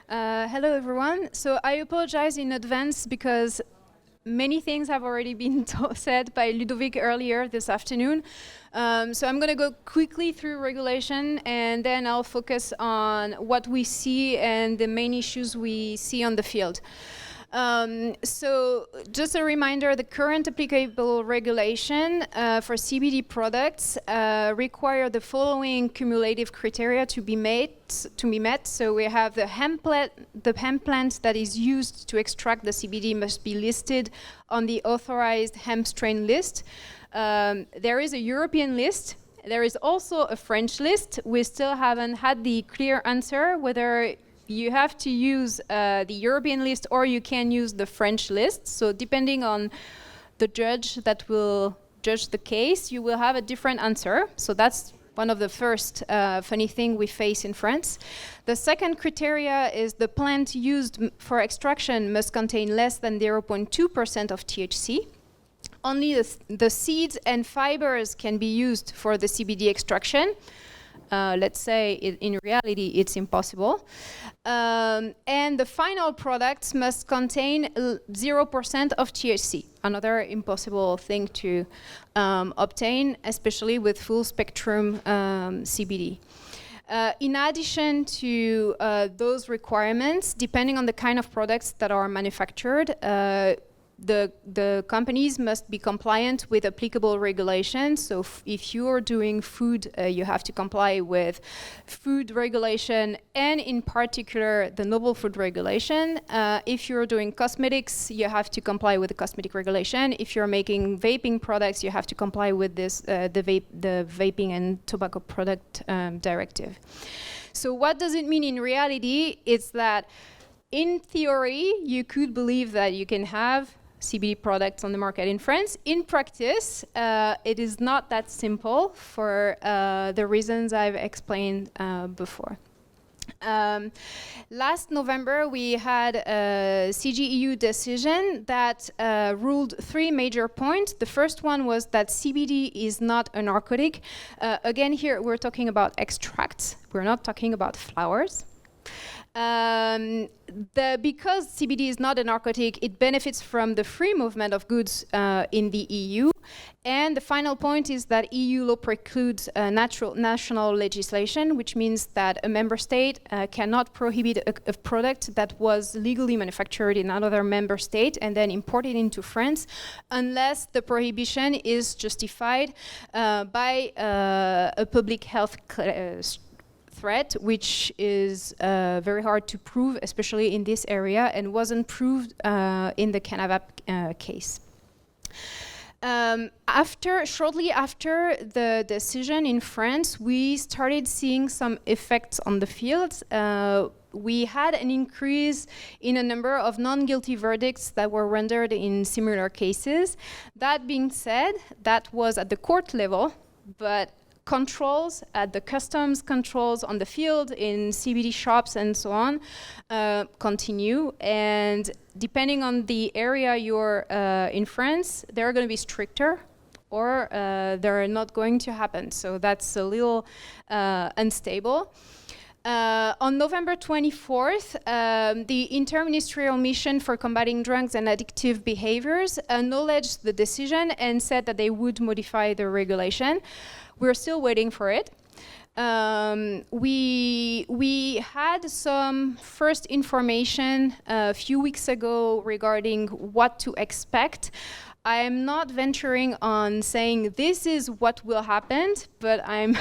Hello, everyone. So I apologize in advance because many things have already been said by Ludovic earlier this afternoon. So I'm going to go quickly through regulation, and then I'll focus on what we see and the main issues we see on the field. So just a reminder, the current applicable regulation for CBD products require the following cumulative criteria to be met. So we have the hemp plant that is used to extract the CBD must be listed on the authorized hemp strain list. There is a European list. There is also a French list. We still haven't had the clear answer whether you have to use the European list or you can use the French list. So depending on the judge that will judge the case, you will have a different answer. So that's one of the first funny thing we face in France. The second criteria is the plant used for extraction must contain less than 0.2% of THC. Only the seeds and fibers can be used for the CBD extraction. Let's say in reality it's impossible. And the final products must contain 0% of THC, another impossible thing to obtain, especially with full spectrum CBD. In addition to those requirements, depending on the kind of products that are manufactured, the companies must be compliant with applicable regulations. So if you're doing food, you have to comply with food regulation and in particular the novel food regulation. If you're doing cosmetics, you have to comply with the cosmetic regulation. If you're making vaping products, you have to comply with this the vaping and tobacco product directive. So what does it mean in reality? It's that in theory, you could believe that you can have CBD products on the market in France. In practice, it is not that simple for the reasons I've explained before. Last November, we had a CGEU decision that ruled three major points. The first one was that CBD is not a narcotic. Again, here we're talking about extracts. We're not talking about flowers. Because CBD is not a narcotic, it benefits from the free movement of goods in the EU. And the final point is that EU law precludes national legislation, which means that a member state cannot prohibit a product that was legally manufactured in another member state and then imported into France, unless the prohibition is justified by a public health threat, which is very hard to prove, especially in this area, and wasn't proved in the Canavap case. Shortly after the decision in France, we started seeing some effects on the field. We had an increase in a number of non-guilty verdicts that were rendered in similar cases. That being said, that was at the court level, but controls at the customs controls on the field in CBD shops and so on continue, and depending on the area you're in France, they're going to be stricter or they're not going to happen. So that's a little unstable. On November 24th, the Interministerial Mission for Combating Drugs and Addictive Behaviors acknowledged the decision and said that they would modify the regulation. We're still waiting for it. We had some first information a few weeks ago regarding what to expect. I am not venturing on saying this is what will happen, but I'm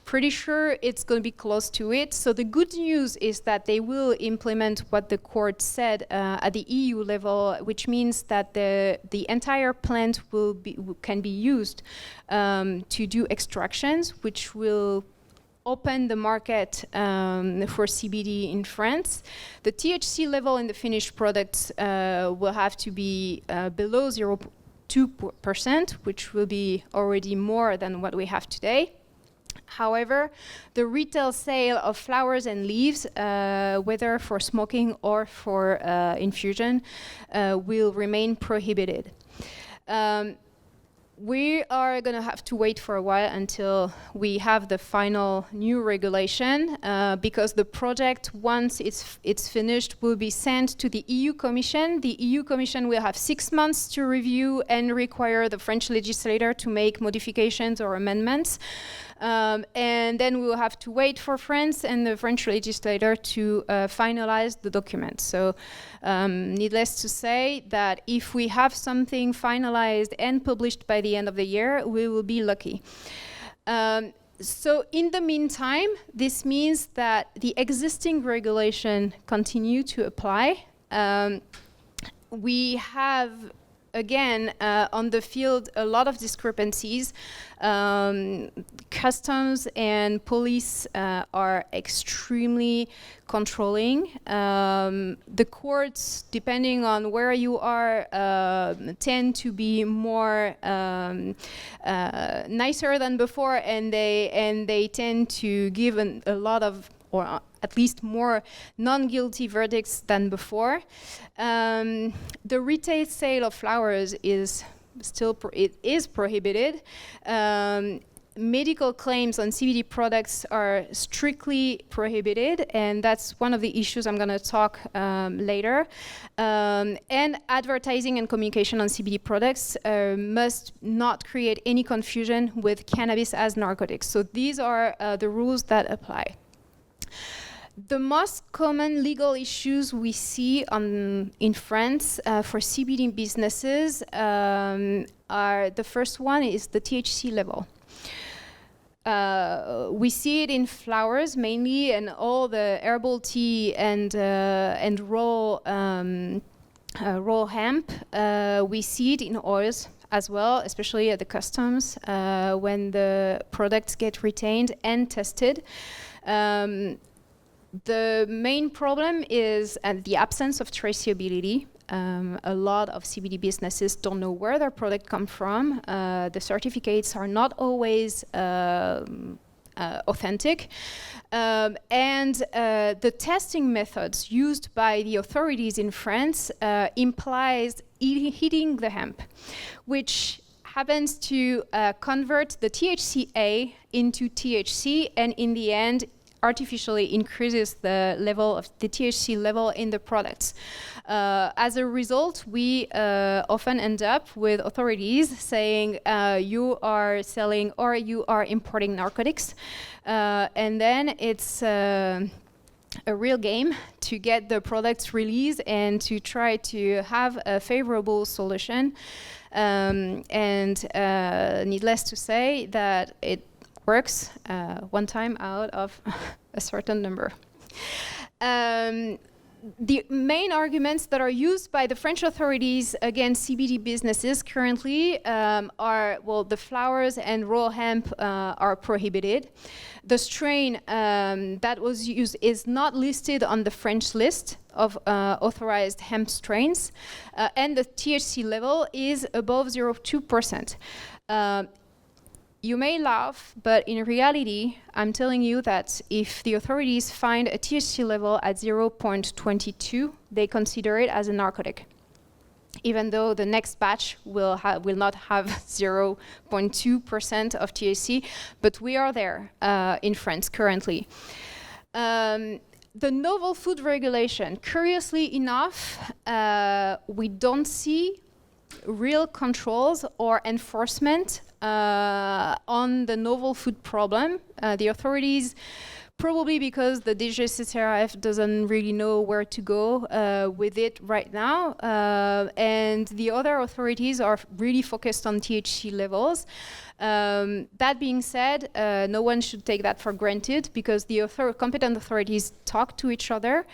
pretty sure it's going to be close to it. So the good news is that they will implement what the court said at the EU level, which means that the entire plant can be used to do extractions, which will open the market for CBD in France. The THC level in the finished products will have to be below 0.2%, which will be already more than what we have today. However, the retail sale of flowers and leaves, whether for smoking or for infusion, will remain prohibited. we are going to have to wait for a while until we have the final new regulation, because the project, once it's finished, will be sent to the EU Commission. The EU Commission will have 6 months to review and require the French legislator to make modifications or amendments. And then we will have to wait for France and the French legislator to finalize the document. So needless to say that if we have something finalized and published by the end of the year, we will be lucky. So in the meantime, this means that the existing regulation continue to apply. We have, again, on the field, a lot of discrepancies. Customs and police are extremely controlling. The courts, depending on where you are, tend to be more nicer than before, and they tend to give a lot of, or at least more non-guilty verdicts than before. The retail sale of flowers is still prohibited. Medical claims on CBD products are strictly prohibited, and that's one of the issues I'm going to talk later. And advertising and communication on CBD products must not create any confusion with cannabis as narcotics. So these are the rules that apply. The most common legal issues we see in France for CBD businesses are, the first one is the THC level. We see it in flowers mainly, and all the herbal tea and raw hemp. We see it in oils as well, especially at the customs when the products get retained and tested. The main problem is the absence of traceability. A lot of CBD businesses don't know where their product comes from. The certificates are not always authentic. And the testing methods used by the authorities in France implies heating the hemp, which happens to convert the THCA into THC, and in the end artificially increases the level of the THC level in the products. As a result, we often end up with authorities saying you are selling or you are importing narcotics, and then it's a real game to get the products released and to try to have a favorable solution. And needless to say that it works one time out of a certain number. The main arguments that are used by the French authorities against CBD businesses currently are, well, the flowers and raw hemp are prohibited. The strain that was used is not listed on the French list of authorized hemp strains, and the THC level is above 0.2%. You may laugh, but in reality, I'm telling you that if the authorities find a THC level at 0.22, they consider it as a narcotic, even though the next batch will not have 0.2% of THC, but we are there in France currently. The novel food regulation, curiously enough, we don't see real controls or enforcement on the novel food problem. The authorities, probably because the DGCCRF doesn't really know where to go with it right now, and the other authorities are really focused on THC levels. That being said, no one should take that for granted, because the competent authorities talk to each other.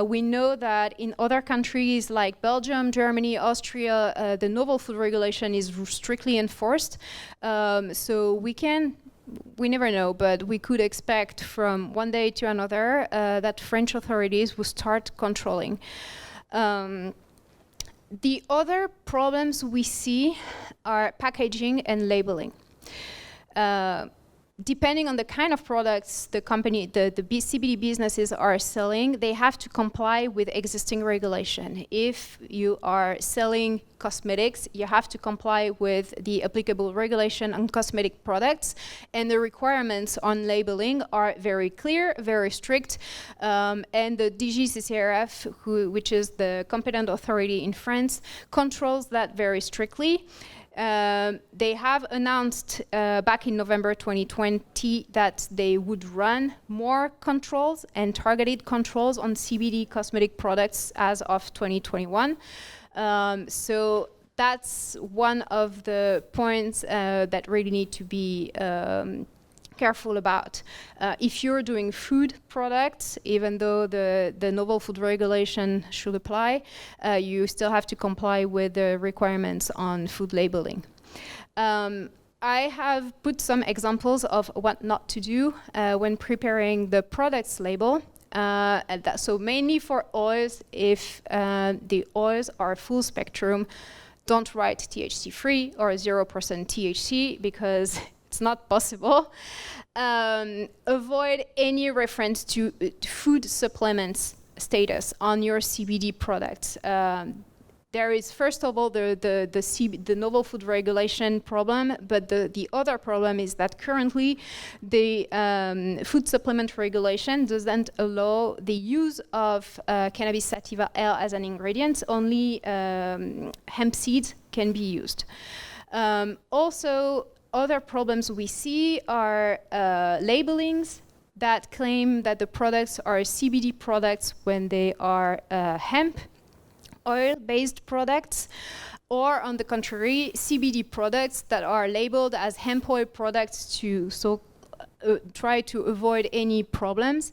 We know that in other countries like Belgium, Germany, Austria, the novel food regulation is strictly enforced. So we never know, but we could expect from one day to another that French authorities will start controlling. The other problems we see are packaging and labeling. depending on the kind of products the company, the CBD businesses are selling, they have to comply with existing regulation. If you are selling cosmetics, you have to comply with the applicable regulation on cosmetic products, and the requirements on labeling are very clear, very strict, and the DGCCRF, which is the competent authority in France, controls that very strictly. They have announced back in November 2020 that they would run more controls and targeted controls on CBD cosmetic products as of 2021. So that's one of the points that really need to be careful about. If you're doing food products, even though the novel food regulation should apply, you still have to comply with the requirements on food labeling. I have put some examples of what not to do when preparing the products label. So mainly for oils, if the oils are full spectrum, don't write THC free or 0% THC because it's not possible. Avoid any reference to food supplements status on your CBD products. There is, first of all, the novel food regulation problem, but the other problem is that currently the food supplement regulation doesn't allow the use of cannabis sativa L as an ingredient. Only hemp seeds can be used. Also, other problems we see are labelings that claim that the products are CBD products when they are hemp oil-based products, or on the contrary, CBD products that are labeled as hemp oil products to try to avoid any problems.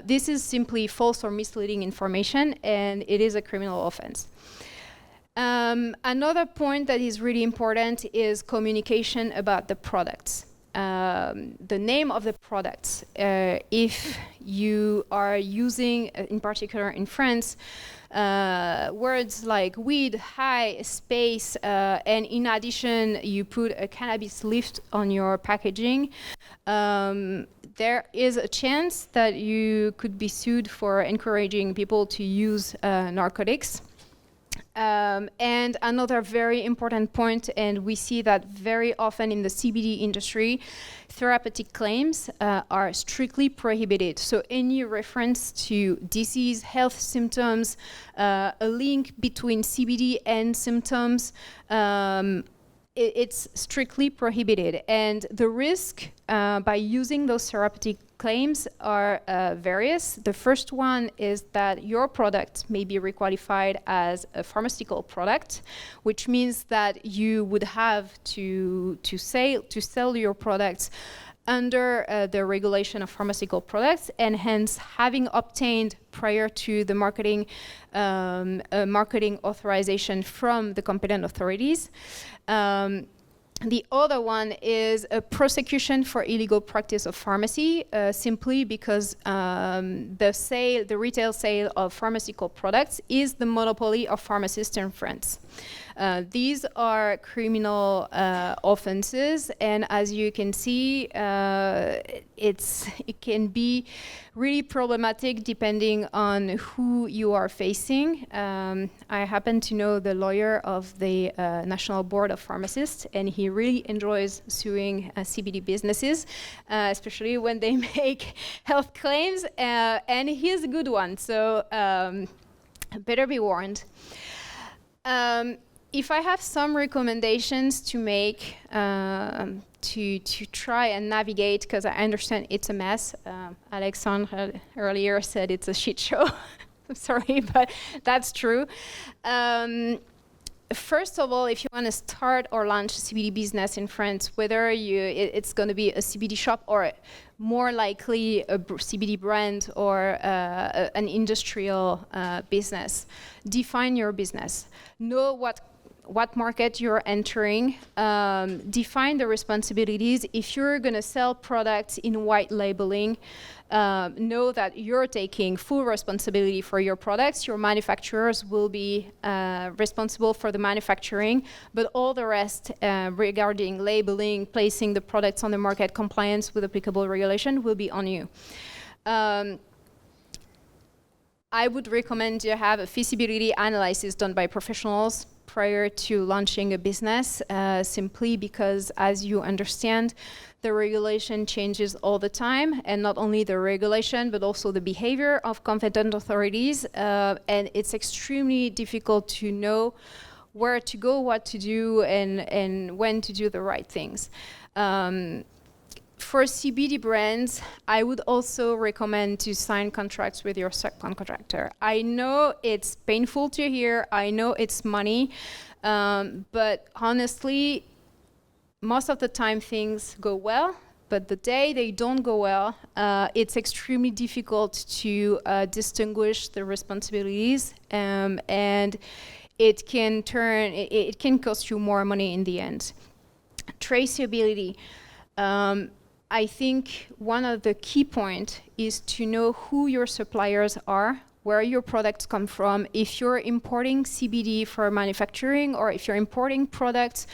This is simply false or misleading information, and it is a criminal offense. Another point that is really important is communication about the products. The name of the products. If you are using, in particular in France, words like weed, high, space, and in addition you put a cannabis leaf on your packaging, there is a chance that you could be sued for encouraging people to use narcotics. And another very important point, and we see that very often in the CBD industry, therapeutic claims are strictly prohibited. So any reference to disease, health symptoms, a link between CBD and symptoms, it's strictly prohibited. And the risk by using those therapeutic claims are various. The first one is that your product may be requalified as a pharmaceutical product, which means that you would have to sell your products under the regulation of pharmaceutical products, and hence having obtained prior to the marketing authorization from the competent authorities. The other one is a prosecution for illegal practice of pharmacy, simply because the retail sale of pharmaceutical products is the monopoly of pharmacists in France. These are criminal offenses, and as you can see, it can be really problematic depending on who you are facing. I happen to know the lawyer of the National Board of Pharmacists, and he really enjoys suing CBD businesses, especially when they make health claims, and he is a good one, so better be warned. If I have some recommendations to make to try and navigate, because I understand it's a mess. Alexandre earlier said it's a shit show. I'm sorry, but that's true. First of all, if you want to start or launch a CBD business in France, whether it's going to be a CBD shop or more likely a CBD brand or an industrial business, define your business. Know what what market you're entering, define the responsibilities. If you're going to sell products in white labeling, know that you're taking full responsibility for your products. Your manufacturers will be responsible for the manufacturing, but all the rest regarding labeling, placing the products on the market, compliance with applicable regulation will be on you. I would recommend you have a feasibility analysis done by professionals prior to launching a business, simply because, as you understand, the regulation changes all the time, and not only the regulation, but also the behavior of competent authorities, and it's extremely difficult to know where to go, what to do, and when to do the right things. For CBD brands, I would also recommend to sign contracts with your subcontractor. I know it's painful to hear, I know it's money, but honestly, most of the time things go well, but the day they don't go well, it's extremely difficult to distinguish the responsibilities, and it can cost you more money in the end. Traceability. I think one of the key points is to know who your suppliers are, where your products come from. If you're importing CBD for manufacturing, or if you're importing products,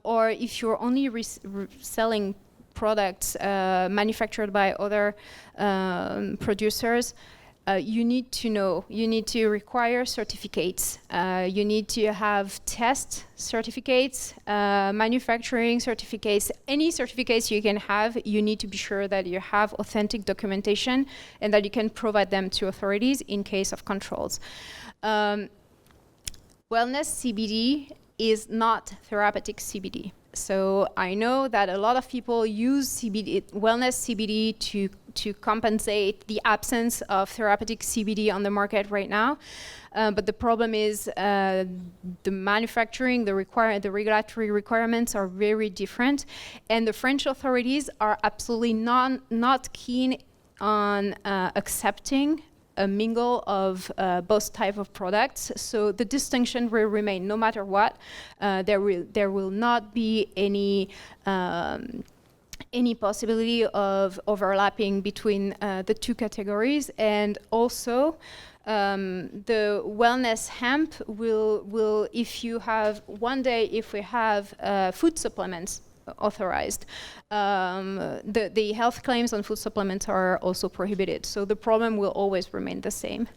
or if you're only selling products manufactured by other producers, you need to know. You need to require certificates. You need to have test certificates, manufacturing certificates. Any certificates you can have, you need to be sure that you have authentic documentation and that you can provide them to authorities in case of controls. Wellness CBD is not therapeutic CBD. So I know that a lot of people use wellness CBD to compensate the absence of therapeutic CBD on the market right now. But the problem is the manufacturing, the regulatory requirements are very different. And the French authorities are absolutely not keen on accepting a mingle of both type of products. So the distinction will remain no matter what. There will not be any possibility of overlapping between the two categories. And also the wellness hemp will if you have one day, if we have food supplements authorized, the health claims on food supplements are also prohibited. So the problem will always remain the same.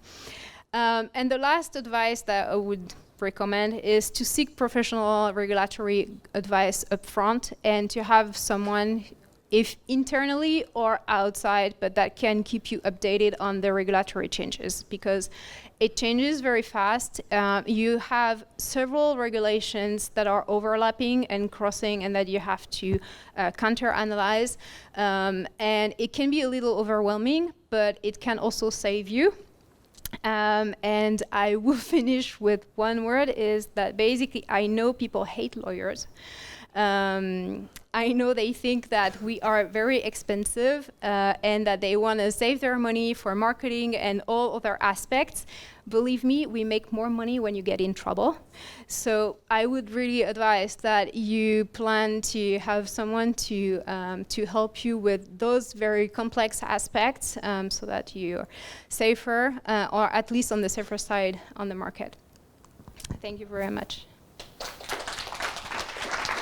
And the last advice that I would recommend is to seek professional regulatory advice upfront, and to have someone, if internally or outside, but that can keep you updated on the regulatory changes, because it changes very fast. You have several regulations that are overlapping and crossing, and that you have to counter-analyze. And it can be a little overwhelming, but it can also save you. And I will finish with one word, is that basically I know people hate lawyers. I know they think that we are very expensive and that they want to save their money for marketing and all other aspects. Believe me, we make more money when you get in trouble. So I would really advise that you plan to have someone to help you with those very complex aspects, so that you're safer, or at least on the safer side on the market. Thank you very much.